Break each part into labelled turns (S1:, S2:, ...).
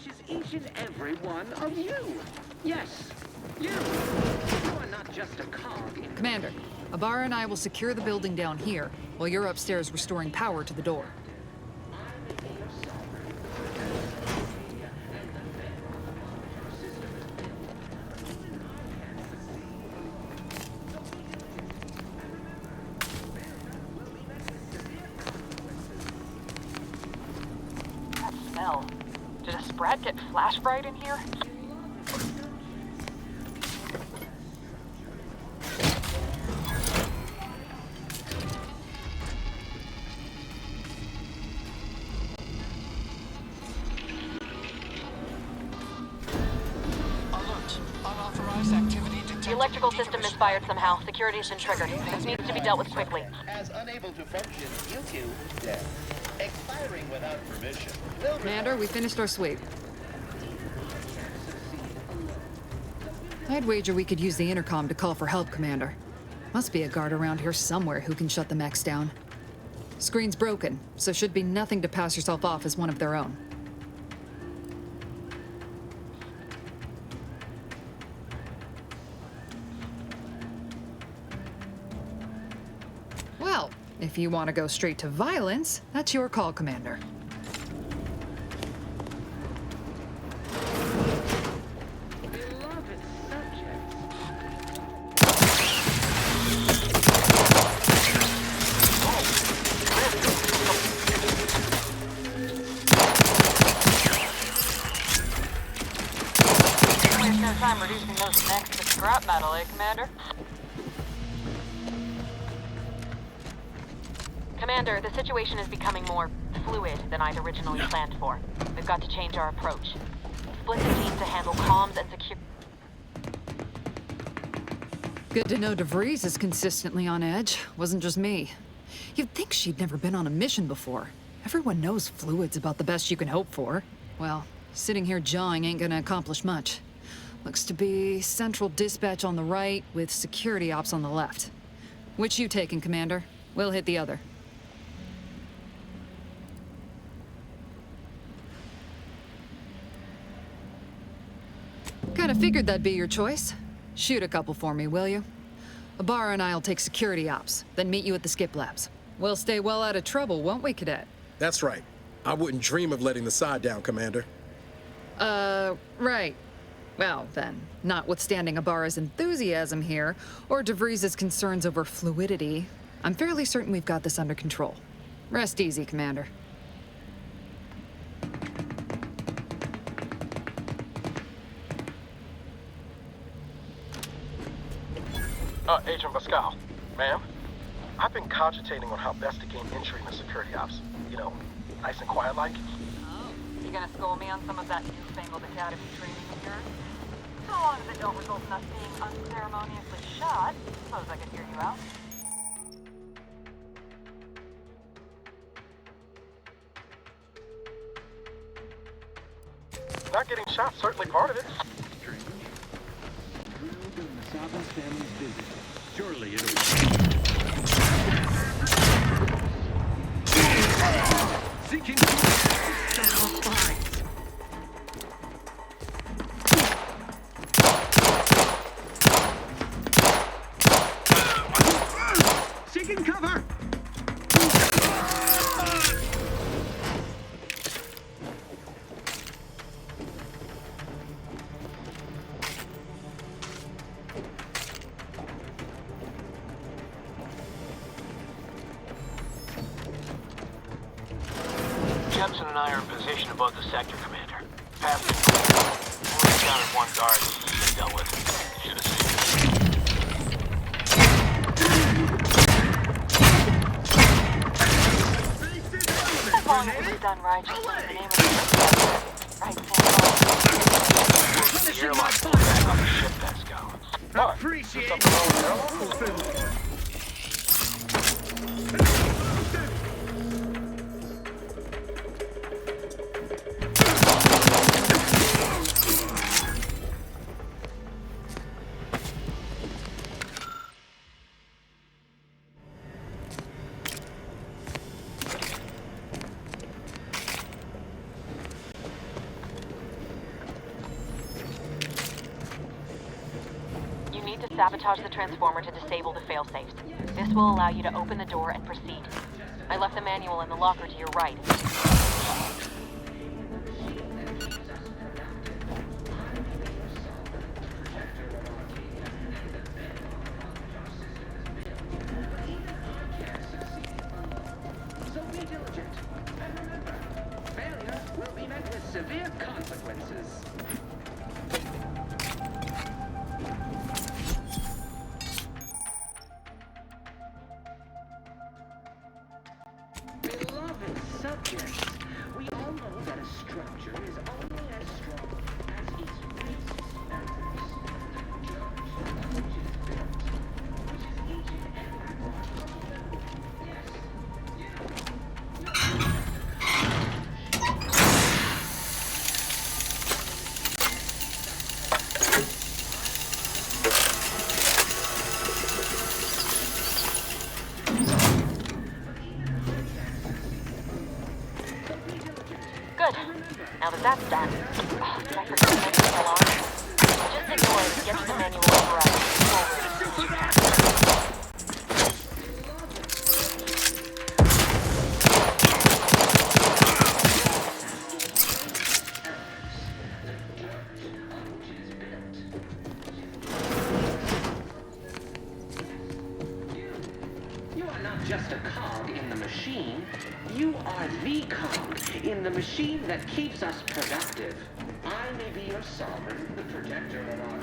S1: is each and every one of you. Yes, you. You are not just a cog in...
S2: Commander, Ibarra and I will secure the building down here, while you're upstairs restoring power to the door.
S3: That smell. Did a sprat get flash fried in here? The electrical system misfired somehow. Security's been triggered. This needs to be dealt with quickly.
S4: As unable to function due to death. Expiring without permission.
S2: Commander, we finished our sweep. I'd wager we could use the intercom to call for help, Commander. Must be a guard around here somewhere who can shut the mechs down. Screen's broken, so should be nothing to pass yourself off as one of their own. Well, if you want to go straight to violence, that's your call, Commander.
S1: Beloved subjects.
S3: Waste no time reducing those mechs to scrap metal, eh, Commander? Commander, the situation is becoming more fluid than I'd originally planned for. We've got to change our approach. Split the team to handle comms and secure...
S2: Good to know DeVries is consistently on edge. Wasn't just me. You'd think she'd never been on a mission before. Everyone knows fluid's about the best you can hope for. Well, sitting here jawing ain't gonna accomplish much. Looks to be central dispatch on the right with security ops on the left. Which you taking, Commander? We'll hit the other. Kinda figured that'd be your choice. Shoot a couple for me, will you? Ibarra and I'll take security ops, then meet you at the skip labs. We'll stay well out of trouble, won't we, Cadet?
S5: That's right. I wouldn't dream of letting the side down, Commander.
S2: Right. Well, then, notwithstanding Ibarra's enthusiasm here, or DeVries' concerns over fluidity, I'm fairly certain we've got this under control. Rest easy, Commander.
S6: Agent Pascal. Ma'am? I've been cogitating on how best to gain entry in the security ops. You know, nice and quiet like.
S3: Oh, you gonna school me on some of that newfangled academy training of yours? So long as it don't result in us being unceremoniously shot, suppose I could hear you out.
S6: Not getting shot, certainly part of it.
S1: Strange. Thrilled in the Sabbath family's visit. Surely it'll... Seeking... Seeking cover!
S7: Jepson and I are in position above the sector, Commander. Path is clear. Only down one guard been dealt with. Should have seen.
S3: As long as it's done right, just in the name of the right thing.
S7: The airlock pulled back on the ship, Pascal.
S1: Appreciate it.
S3: Sabotage the transformer to disable the failsafes. This will allow you to open the door and proceed. I left the manual in the locker to your right.
S1: So be diligent. And remember, failure will be met with severe consequences. Beloved subjects, we all know that a structure is only as strong as its weakest members. The church on which it is built, which is each and every one of you. Yes,
S3: Good. Now that that's done. Oh, did I forget to mention the alarm? Just ignore it and get to the manual override.
S1: you are not just a cog in the machine. You are the cog in the machine that keeps us productive. I may be your sovereign, the protector of our...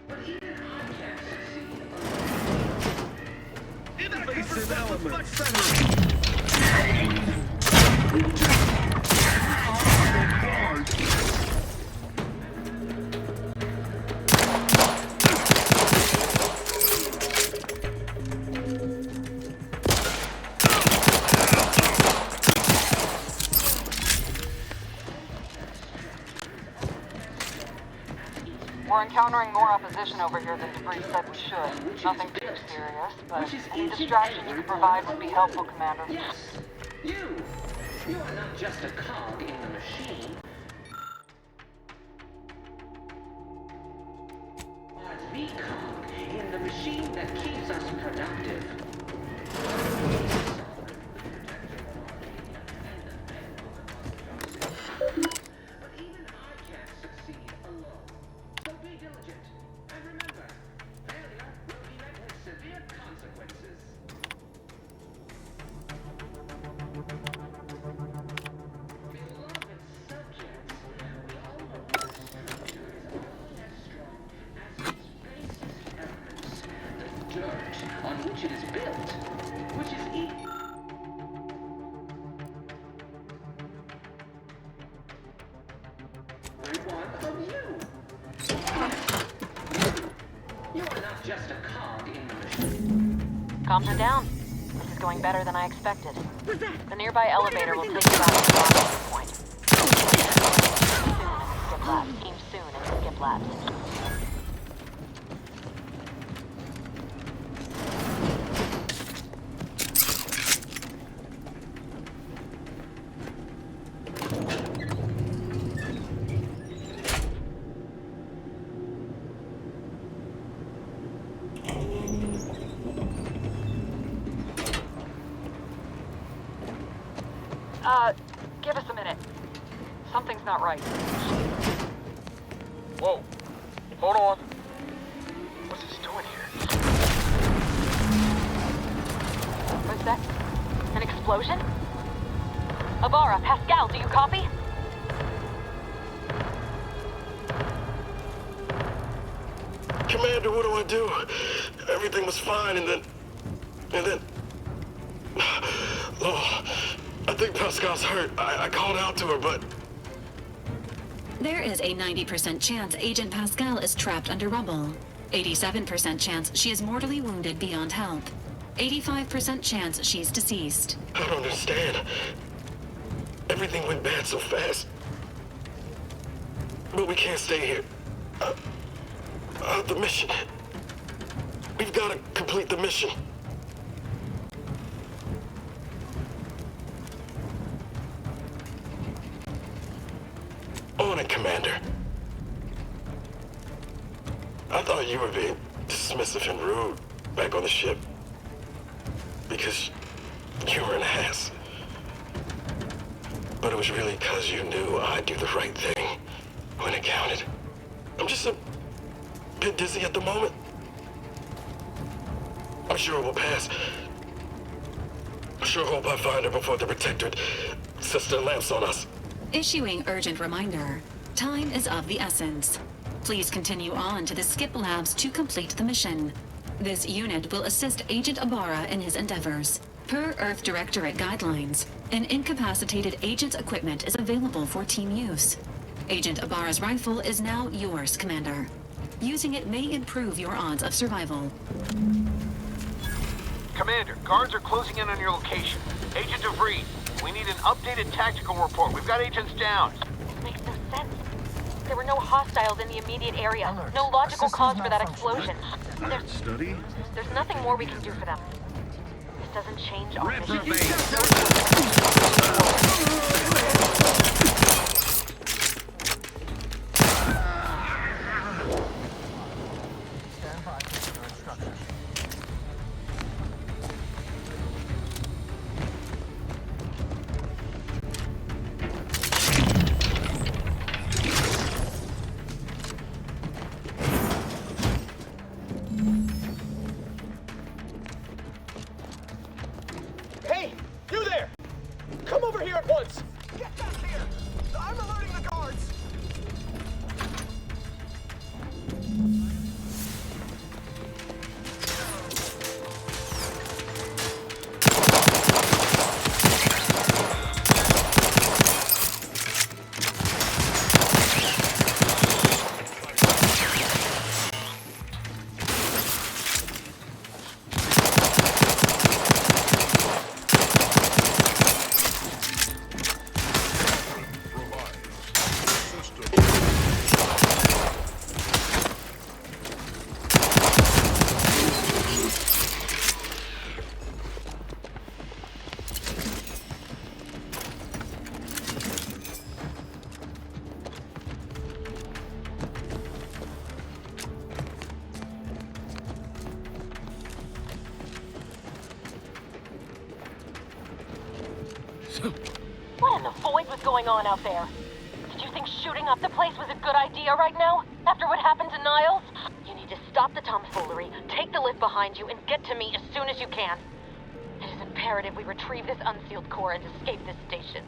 S1: But even I can't succeed alone.
S5: Invasive elements.
S3: We're encountering more opposition over here than Debris said we should. Nothing too serious, but any distraction you could provide would be helpful, Commander.
S1: Yes, you! You are not just a cog in the machine. You are the cog in the machine that keeps us productive. But even I can't succeed alone. So be diligent. And remember, failure will be met with severe consequences. Beloved subjects, we all know that a structure is only as strong as its basest elements, the dirt on which it is built, which is every one of you. You are not just a cog in the machine.
S3: Comms are down. This is going better than I expected. The nearby elevator will take you back to the operating point. Skip labs. Team soon and skip labs. Give us a minute. Something's not right.
S6: Whoa. Hold on. What's this doing here?
S3: What's that? An explosion? Avara, Pascal, do you copy?
S6: Commander, what do? Everything was fine, and then... Oh, I think Pascal's hurt. I called out to her, but...
S8: There is a 90% chance Agent Pascal is trapped under rubble. 87% chance she is mortally wounded beyond health. 85% chance she's deceased.
S6: I don't understand. Everything went bad so fast. But we can't stay here. The mission. We've got to complete the mission. On it, Commander.
S9: thought you were being dismissive and rude back on the ship. Because you were an ass. But it was really because you knew I'd do the right thing when it counted. I'm just a bit dizzy at the moment. I'm sure it will pass. I sure hope I find her before the Protectorate sets their lamps on us.
S8: Issuing urgent reminder. Time is of the essence. Please continue on to the Skip Labs to complete the mission. This unit will assist Agent Ibarra in his endeavors. Per Earth Directorate guidelines, an incapacitated agent's equipment is available for team use. Agent Ibarra's rifle is now yours, Commander. Using it may improve your odds of survival.
S7: Commander, guards are closing in on your location. Agent DeVries, we need an updated tactical report. We've got agents down.
S3: This makes no sense. There were no hostiles in the immediate area. No logical cause for that explosion. There's nothing more we can do for them. This doesn't change our mission.
S6: Hey, you there! Come over here at once!
S10: Get back here! I'm alerting the guards!
S3: What in the void was going on out there? Did you think shooting up the place was a good idea right now? After what happened to Niles? You need to stop the tomfoolery, take the lift behind you, and get to me as soon as you can. It is imperative we retrieve this unsealed core and escape this station.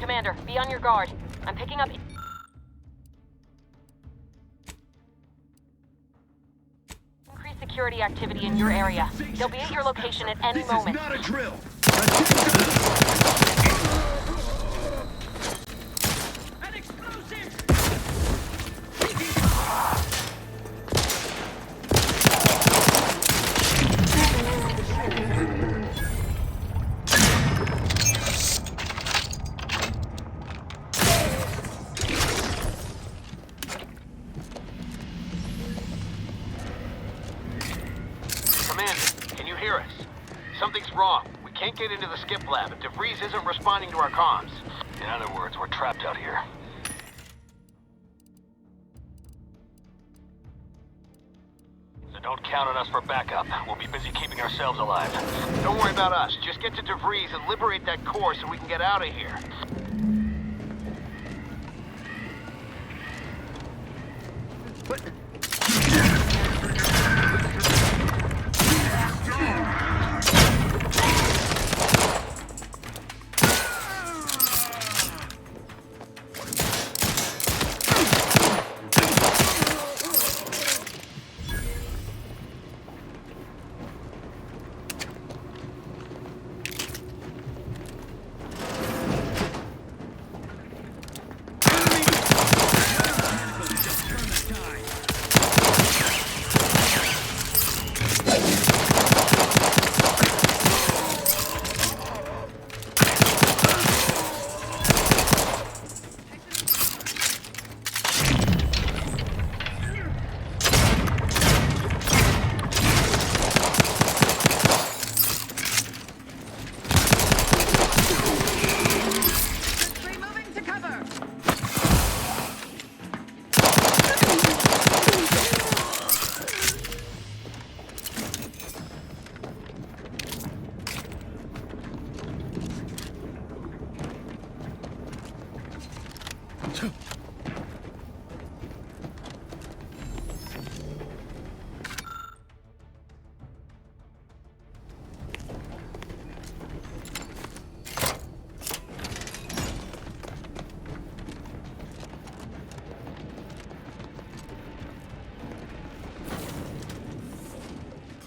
S3: Commander, be on your guard. I'm picking up... increased security activity in your area. They'll be at your location at any moment.
S10: This is not a drill! An explosive!
S7: Commander, can you hear us? Something's wrong. We can't get into the skip lab, and DeVries isn't responding to our comms. In other words, we're trapped out here. So don't count on us for backup. We'll be busy keeping ourselves alive. Don't worry about us. Just get to DeVries and liberate that core so we can get out of here.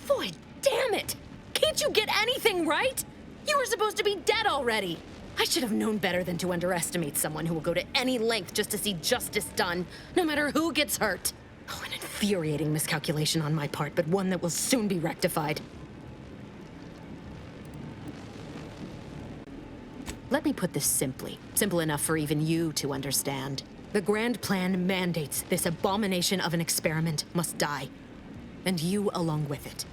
S3: Boy, damn it! Can't you get anything right? You were supposed to be dead already. I should have known better than to underestimate someone who will go to any length just to see justice done, no matter who gets hurt. Oh, an infuriating miscalculation on my part, but one that will soon be rectified. Let me put this simply, simple enough for even you to understand. The grand plan mandates this abomination of an experiment must die, and you along with it.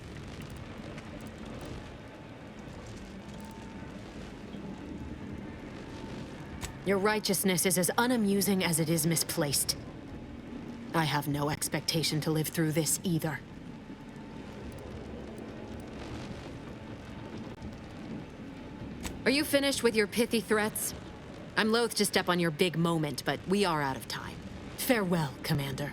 S3: Your righteousness is as unamusing as it is misplaced. I have no expectation to live through this either. Are you finished with your pithy threats? I'm loath to step on your big moment, but we are out of time. Farewell, Commander.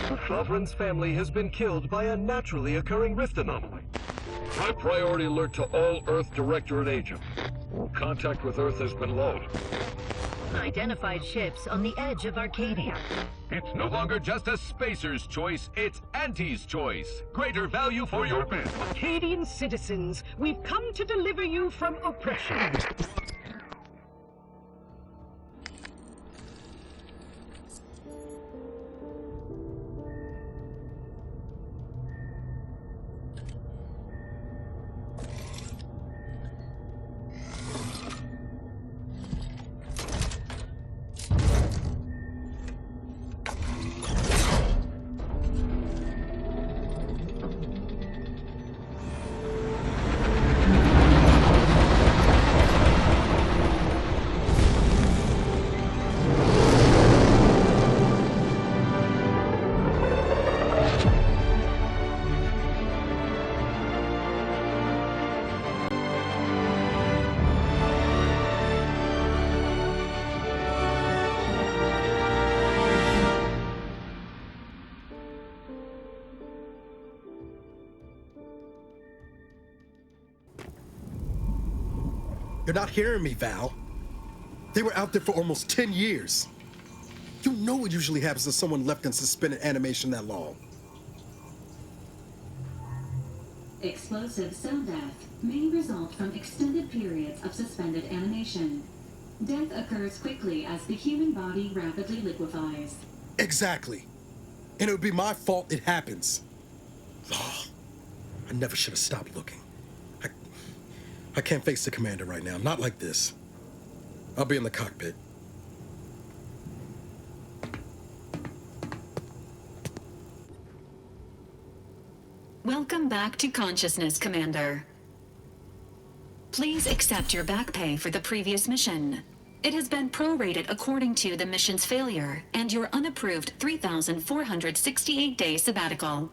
S11: The Sovereign's family has been killed by a naturally occurring rift anomaly. High priority alert to all Earth Directorate Agent. Contact with Earth has been low.
S12: Identified ships on the edge of Arcadia.
S11: It's no longer just a spacer's choice, it's Auntie's choice. Greater value for your men.
S12: Arcadian citizens, we've come to deliver you from oppression.
S5: You're not hearing me, Val. They were out there for almost 10 years. You know what usually happens to someone left in suspended animation that long.
S8: Explosive cell death may result from extended periods of suspended animation. Death occurs quickly as the human body rapidly liquefies.
S5: Exactly. And it would be my fault it happens. Oh, I never should have stopped looking. I can't face the commander right now, not like this. I'll be in the cockpit.
S8: Welcome back to consciousness, Commander. Please accept your back pay for the previous mission. It has been prorated according to the mission's failure and your unapproved 3,468-day sabbatical.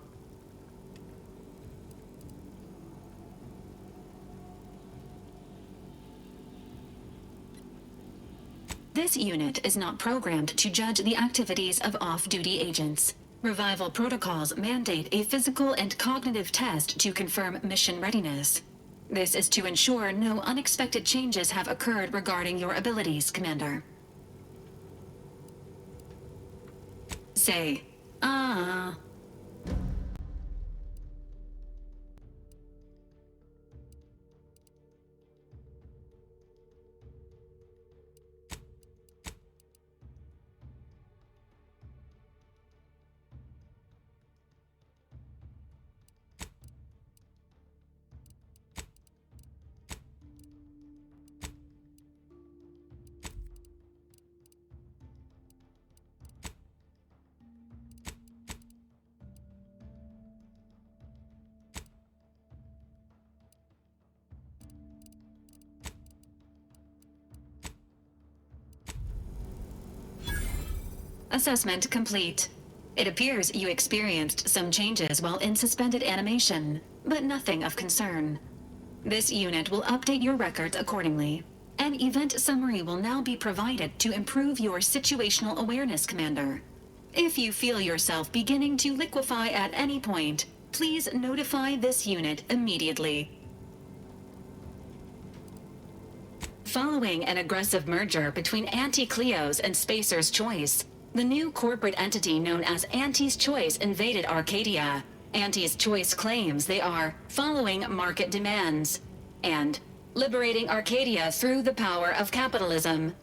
S8: This unit is not programmed to judge the activities of off-duty agents. Revival protocols mandate a physical and cognitive test to confirm mission readiness. This is to ensure no unexpected changes have occurred regarding your abilities, Commander. say, ah. Assessment complete. It appears you experienced some changes while in suspended animation, but nothing of concern. This unit will update your records accordingly. An event summary will now be provided to improve your situational awareness, Commander. If you feel yourself beginning to liquefy at any point, please notify this unit immediately. Following an aggressive merger between Anti-Cleo's and Spacer's Choice, the new corporate entity known as Anti's Choice invaded Arcadia. Anti's Choice claims they are following market demands and liberating Arcadia through the power of capitalism.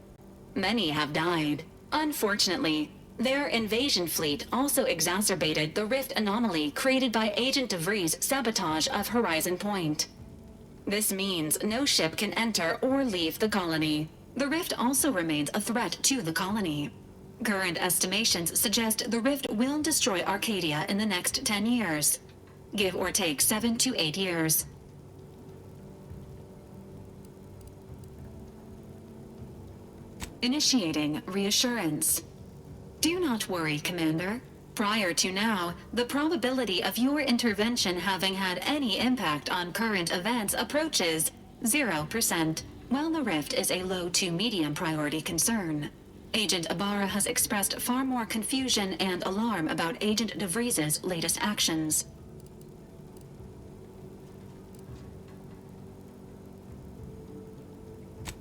S8: Many have died. Unfortunately, their invasion fleet also exacerbated the rift anomaly created by Agent DeVries' sabotage of Horizon Point. This means no ship can enter or leave the colony. The rift also remains a threat to the colony. Current estimations suggest the rift will destroy Arcadia in the next 10 years. Give or take 7 to 8 years. Initiating reassurance. Do not worry, Commander. Prior to now, the probability of your intervention having had any impact on current events approaches 0%, while the rift is a low to medium priority concern. Agent Ibarra has expressed far more confusion and alarm about Agent DeVries' latest actions.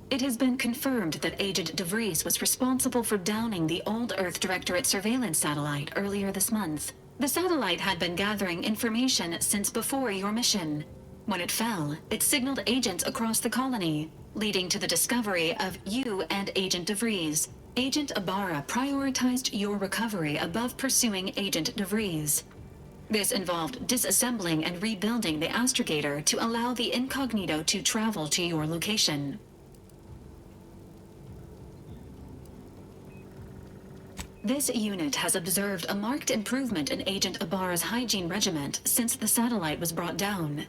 S8: It has been confirmed that Agent DeVries was responsible for downing the old Earth Directorate surveillance satellite earlier this month. The satellite had been gathering information since before your mission. When it fell, it signaled agents across the colony, leading to the discovery of you and Agent DeVries. Agent Ibarra prioritized your recovery above pursuing Agent DeVries. This involved disassembling and rebuilding the astrogator to allow the incognito to travel to your location. This unit has observed a marked improvement in Agent Ibarra's hygiene regimen since the satellite was brought down.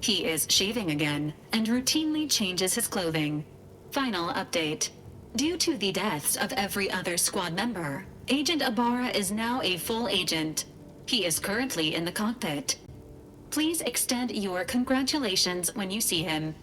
S8: He is shaving again and routinely changes his clothing. Final update. Due to the deaths of every other squad member, Agent Ibarra is now a full agent. He is currently in the cockpit. Please extend your congratulations when you see him.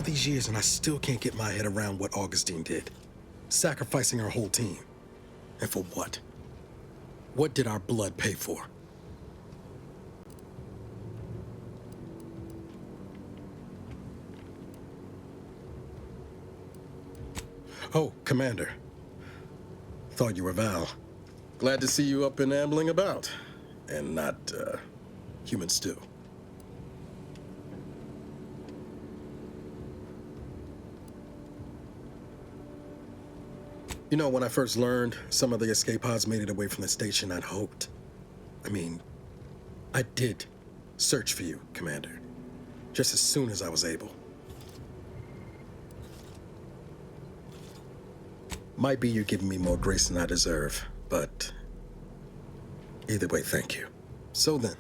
S5: These years and I still can't get my head around what Augustine did. Sacrificing our whole team. And for what? What did our blood pay for? Oh, Commander. Thought you were Val. Glad to see you up and ambling about. And not, human stew. You know, when I first learned some of the escape pods made it away from the station, I'd hoped. I did search for you, Commander. Just as soon as I was able. Might be you're giving me more grace than I deserve, but either way, thank you. So then,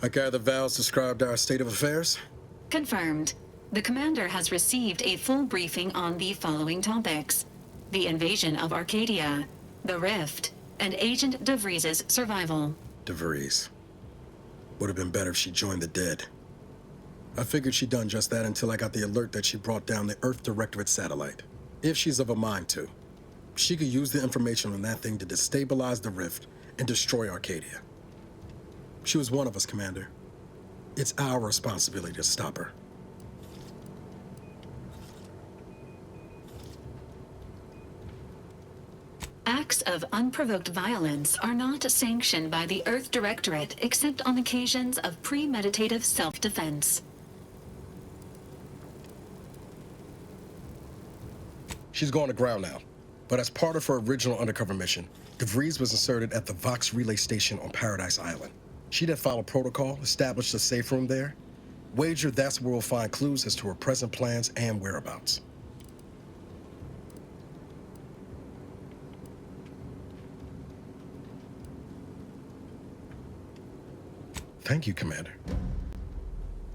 S5: I gather Val's described our state of affairs?
S8: Confirmed. The commander has received a full briefing on the following topics: the invasion of Arcadia, the Rift, and Agent DeVries's survival.
S5: DeVries. Would have been better if she joined the dead. I figured she'd done just that until I got the alert that she brought down the Earth Directorate satellite. If she's of a mind to, she could use the information on that thing to destabilize the Rift and destroy Arcadia. She was one of us, Commander. It's our responsibility to stop her.
S8: Acts of unprovoked violence are not sanctioned by the Earth Directorate except on occasions of premeditative self-defense.
S5: She's going to ground now, but as part of her original undercover mission, DeVries was inserted at the Vox relay station on Paradise Island. She'd have followed protocol, established a safe room there. Wager that's where we'll find clues as to her present plans and whereabouts. Thank you, Commander.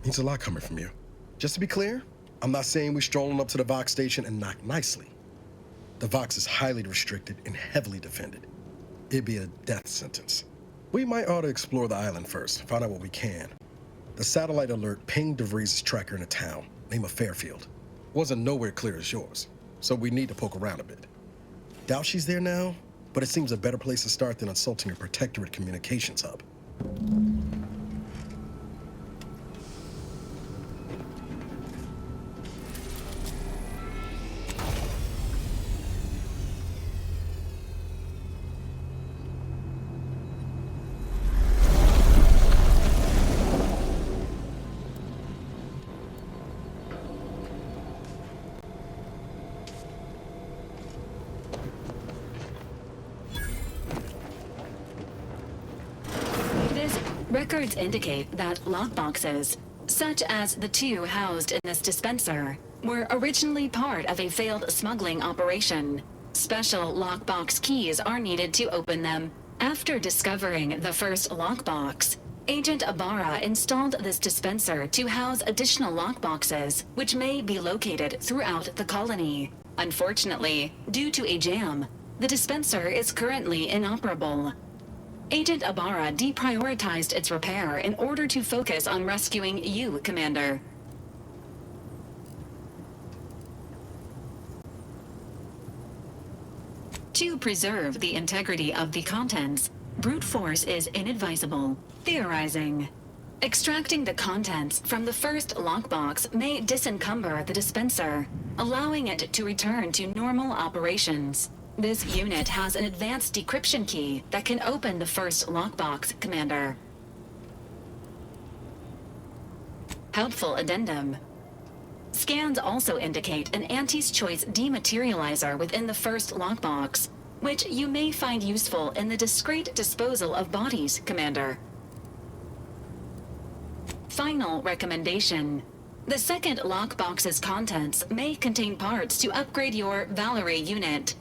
S5: Means a lot coming from you. Just to be clear, I'm not saying we're strolling up to the Vox station and knock nicely. The Vox is highly restricted and heavily defended. It'd be a death sentence. We might ought to explore the island first, find out what we can. The satellite alert pinged DeVries' tracker in a town, name of Fairfield. Wasn't nowhere clear as yours, so we need to poke around a bit. Doubt she's there now, but it seems a better place to start than insulting a protectorate communications hub.
S8: Records indicate that lockboxes, such as the two housed in this dispenser, were originally part of a failed smuggling operation. Special lockbox keys are needed to open them. After discovering the first lockbox, Agent Ibarra installed this dispenser to house additional lockboxes, which may be located throughout the colony. Unfortunately, due to a jam, the dispenser is currently inoperable. Agent Ibarra deprioritized its repair in order to focus on rescuing you, Commander. To preserve the integrity of the contents, brute force is inadvisable. Theorizing. Extracting the contents from the first lockbox may disencumber the dispenser, allowing it to return to normal operations. This unit has an advanced decryption key that can open the first lockbox, Commander. Helpful addendum. Scans also indicate an Anti's Choice dematerializer within the first lockbox, which you may find useful in the discreet disposal of bodies, Commander. Final recommendation. The second lockbox's contents may contain parts to upgrade your Valerie unit.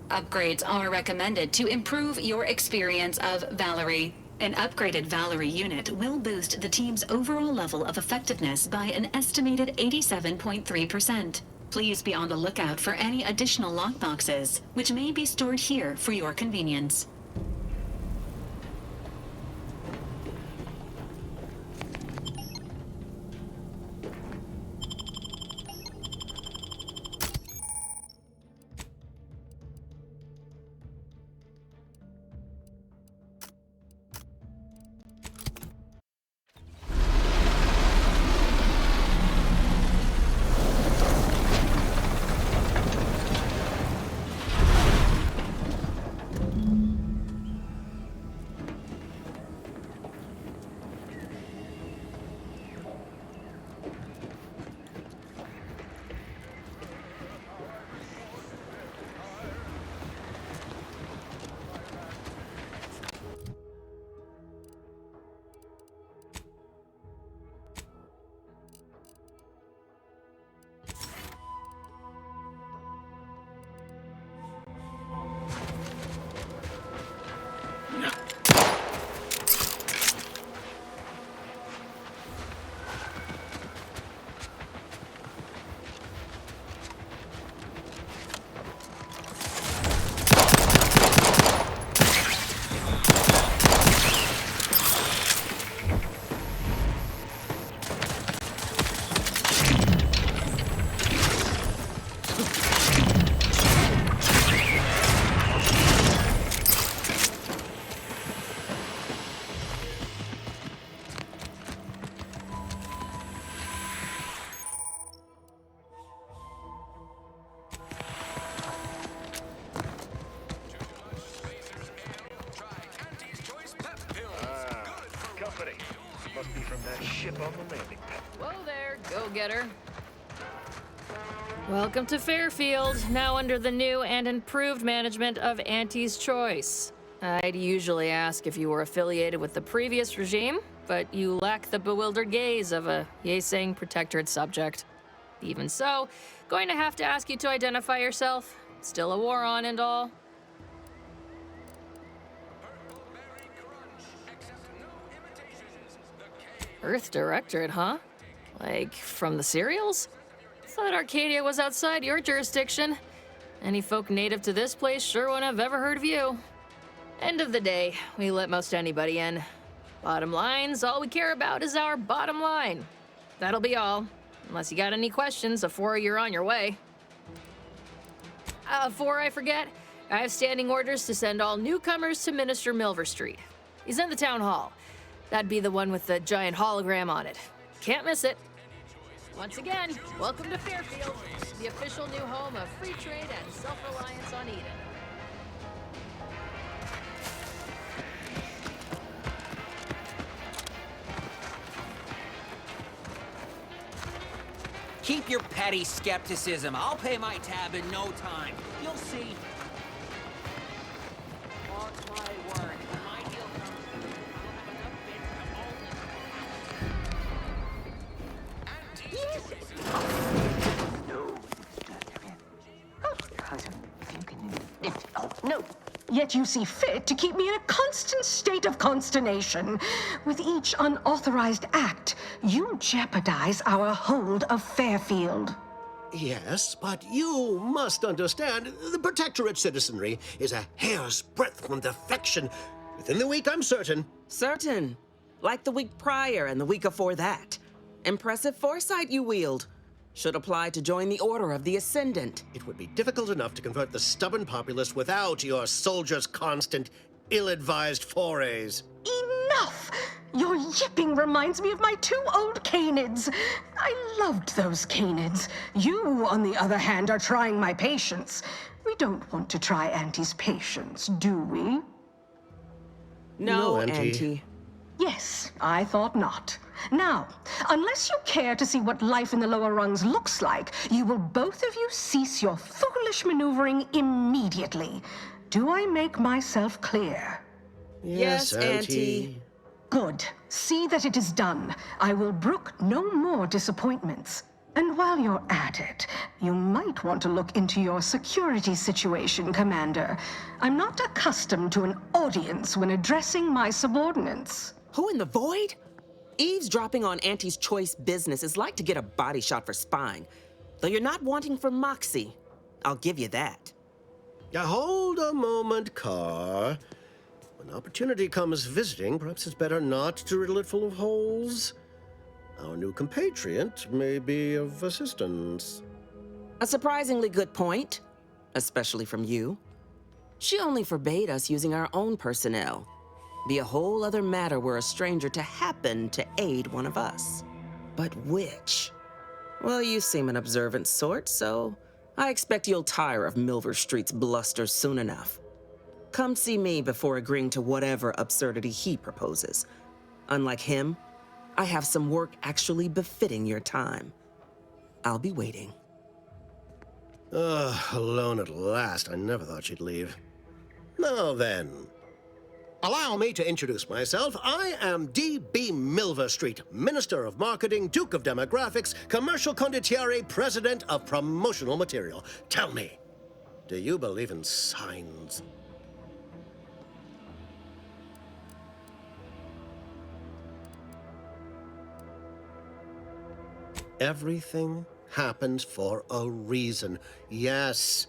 S8: Upgrades are recommended to improve your experience of Valerie. An upgraded Valerie unit will boost the team's overall level of effectiveness by an estimated 87.3%. Please be on the lookout for any additional lockboxes, which may be stored here for your convenience.
S3: better. Welcome to Fairfield, now under the new and improved management of Auntie's Choice. I'd usually ask if you were affiliated with the previous regime, but you lack the bewildered gaze of a yay-saying protectorate subject. Even so, going to have to ask you to identify yourself. Still a war on and all. Earth Directorate, huh? Like, from the serials? Thought Arcadia was outside your jurisdiction. Any folk native to this place sure wouldn't have ever heard of you. End of the day, we let most anybody in. Bottom line's all we care about is our bottom line. That'll be all. Unless you got any questions before you're on your way. Before I forget, I have standing orders to send all newcomers to Minister Milver Street. He's in the town hall. That'd be the one with the giant hologram on it. Can't miss it. Once again, welcome to Fairfield, the official new home of free trade and self-reliance on Eden.
S13: Keep your petty skepticism. I'll pay my tab in no time. You'll see. Mark my word. When my deal comes through, I'll have enough bits
S12: No. Yet you see fit to keep me in a constant state of consternation. With each unauthorized act, you jeopardize our hold of Fairfield.
S14: Yes, but you must understand, the Protectorate citizenry is a hair's breadth from defection. Within the week, I'm certain.
S15: Certain. Like the week prior and the week before that. Impressive foresight you wield. Should apply to join the Order of the Ascendant.
S14: It would be difficult enough to convert the stubborn populace without your soldiers' constant, ill-advised forays.
S12: Enough! Your yipping reminds me of my 2 old canids. I loved those canids. You, on the other hand, are trying my patience. We don't want to try Auntie's patience, do we?
S15: No, Auntie.
S12: Yes, I thought not. Now, unless you care to see what life in the lower rungs looks like, you will both of you cease your foolish maneuvering immediately. Do I make myself clear?
S15: Yes, Auntie.
S12: Good. See that it is done. I will brook no more disappointments. And while you're at it, you might want to look into your security situation, Commander. I'm not accustomed to an audience when addressing my subordinates.
S15: Who in the void? Eavesdropping on Auntie's Choice business is like to get a body shot for spying. Though you're not wanting for moxie. I'll give you that.
S14: Hold a moment, Carr. When opportunity comes visiting, perhaps it's better not to riddle it full of holes. Our new compatriot may be of assistance.
S15: A surprisingly good point, especially from you. She only forbade us using our own personnel. Be a whole other matter were a stranger to happen to aid one of us. But which? Well, you seem an observant sort, so I expect you'll tire of Milver Street's bluster soon enough. Come see me before agreeing to whatever absurdity he proposes. Unlike him, I have some work actually befitting your time. I'll be waiting.
S14: Alone at last. I never thought she'd leave. Now then, allow me to introduce myself. I am D.B. Milver Street, Minister of Marketing, Duke of Demographics, Commercial Condottiere, President of Promotional Material. Tell me, do you believe in signs? Everything happens for a reason. Yes,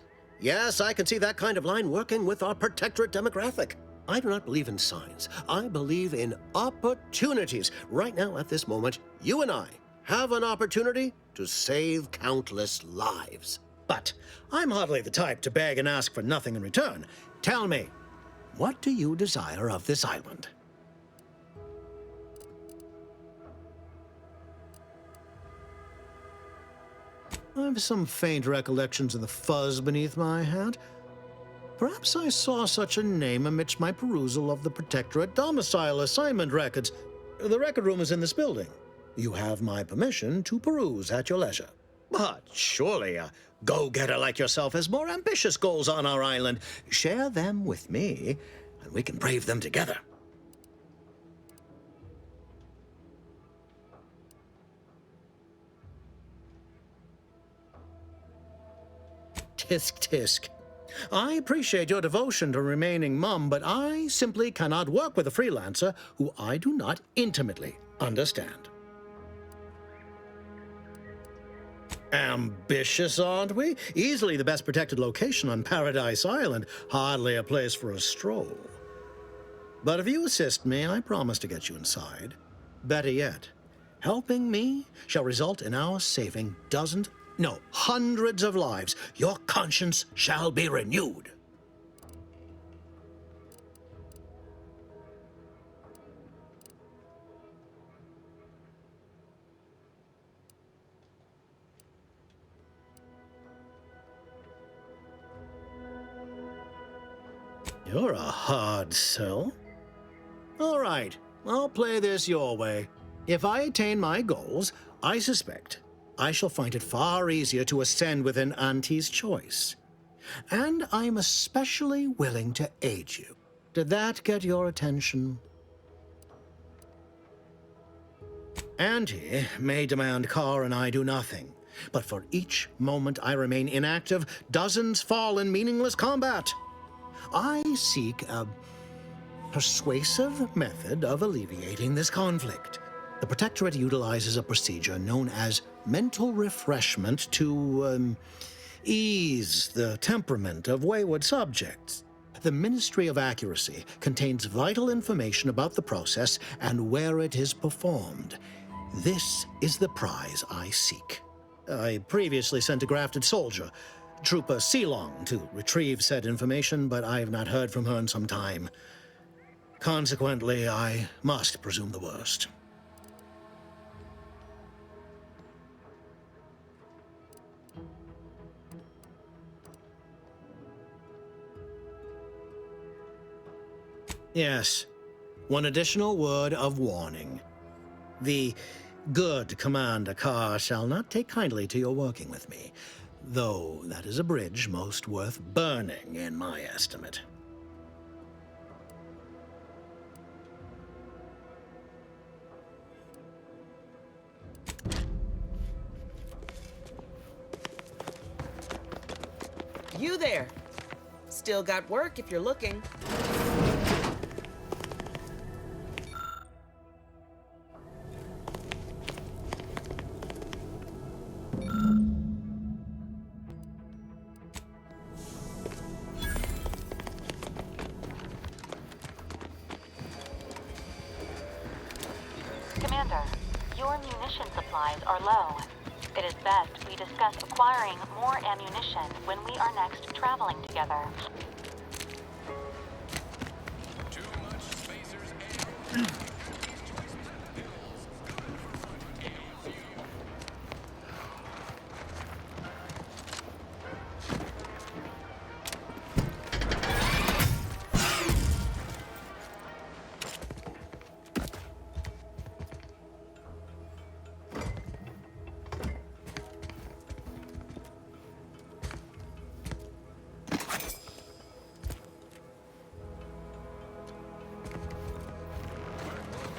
S14: I can see that kind of line working with our Protectorate demographic. I do not believe in signs. I believe in opportunities. Right now, at this moment, you and I have an opportunity to save countless lives. But I'm hardly the type to beg and ask for nothing in return. Tell me, what do you desire of this island? I have some faint recollections of the fuzz beneath my hat. Perhaps I saw such a name amidst my perusal of the Protectorate domicile assignment records. The record room is in this building. You have my permission to peruse at your leisure. But surely a go-getter like yourself has more ambitious goals on our island. Share them with me, and we can brave them together. Tisk tisk. I appreciate your devotion to remaining mum, but I simply cannot work with a freelancer who I do not intimately understand. Ambitious, aren't we? Easily the best protected location on Paradise Island. Hardly a place for a stroll. But if you assist me, I promise to get you inside. Better yet, helping me shall result in our saving dozens, no, hundreds of lives. Your conscience shall be renewed. You're a hard sell. All right, I'll play this your way. If I attain my goals, I suspect I shall find it far easier to ascend within Auntie's choice. And I'm especially willing to aid you. Did that get your attention? Auntie may demand Carr and I do nothing, but for each moment I remain inactive, dozens fall in meaningless combat. I seek a persuasive method of alleviating this conflict. The Protectorate utilizes a procedure known as mental refreshment to ease the temperament of wayward subjects. The Ministry of Accuracy contains vital information about the process and where it is performed. This is the prize I seek. I previously sent a grafted soldier, Trooper Ceylon, to retrieve said information, but I have not heard from her in some time. Consequently, I must presume the worst. Yes, one additional word of warning. The good Commander Carr shall not take kindly to your working with me, though that is a bridge most worth burning in my estimate.
S15: You there. Still got work if you're looking.
S3: Commander, your munition supplies are low. It is best we discuss acquiring more ammunition when we are next traveling together.
S16: Too much spacers and...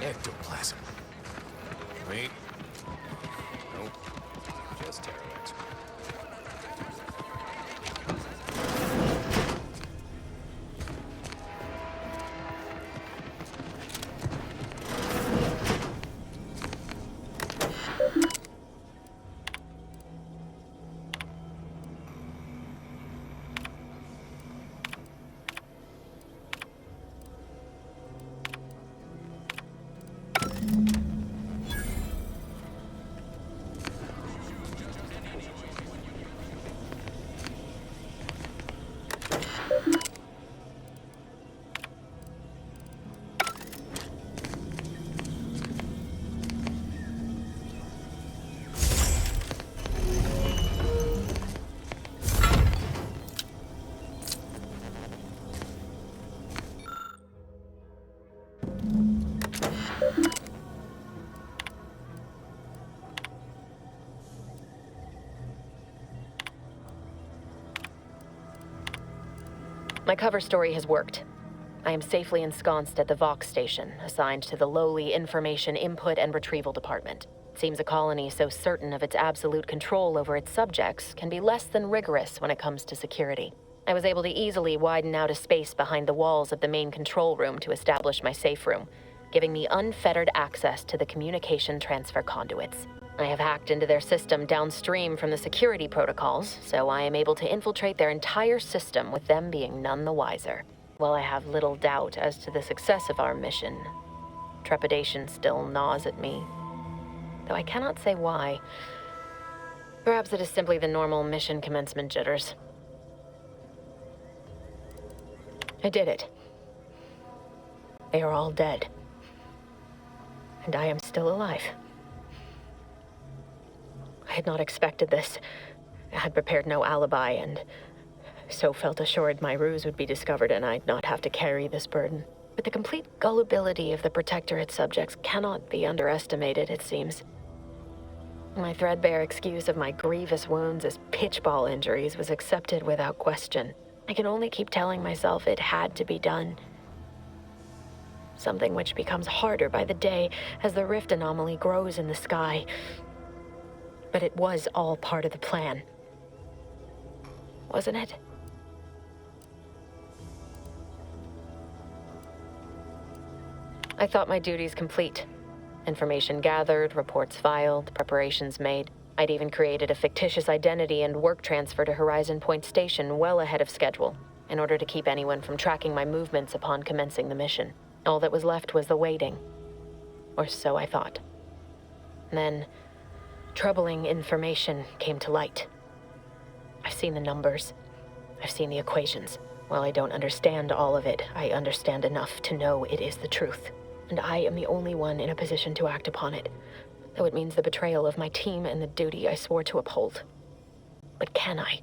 S16: Ectoplasm. Wait. Nope. Just terrorites.
S3: My cover story has worked. I am safely ensconced at the Vox station, assigned to the lowly Information Input and Retrieval Department. It seems a colony so certain of its absolute control over its subjects can be less than rigorous when it comes to security. I was able to easily widen out a space behind the walls of the main control room to establish my safe room, giving me unfettered access to the communication transfer conduits. I have hacked into their system downstream from the security protocols, so I am able to infiltrate their entire system with them being none the wiser. While I have little doubt as to the success of our mission, trepidation still gnaws at me, though I cannot say why. Perhaps it is simply the normal mission commencement jitters. I did it. They are all dead. And I am still alive. I had not expected this. I had prepared no alibi, and so felt assured my ruse would be discovered and I'd not have to carry this burden. But the complete gullibility of the Protectorate subjects cannot be underestimated, it seems. My threadbare excuse of my grievous wounds as pitchball injuries was accepted without question. I can only keep telling myself it had to be done. Something which becomes harder by the day as the rift anomaly grows in the sky. But it was all part of the plan. Wasn't it? I thought my duties complete. Information gathered, reports filed, preparations made. I'd even created a fictitious identity and work transfer to Horizon Point Station well ahead of schedule, in order to keep anyone from tracking my movements upon commencing the mission. All that was left was the waiting. Or so I thought. Then, troubling information came to light. I've seen the numbers. I've seen the equations. While I don't understand all of it, I understand enough to know it is the truth. And I am the only one in a position to act upon it, though it means the betrayal of my team and the duty I swore to uphold. But can I?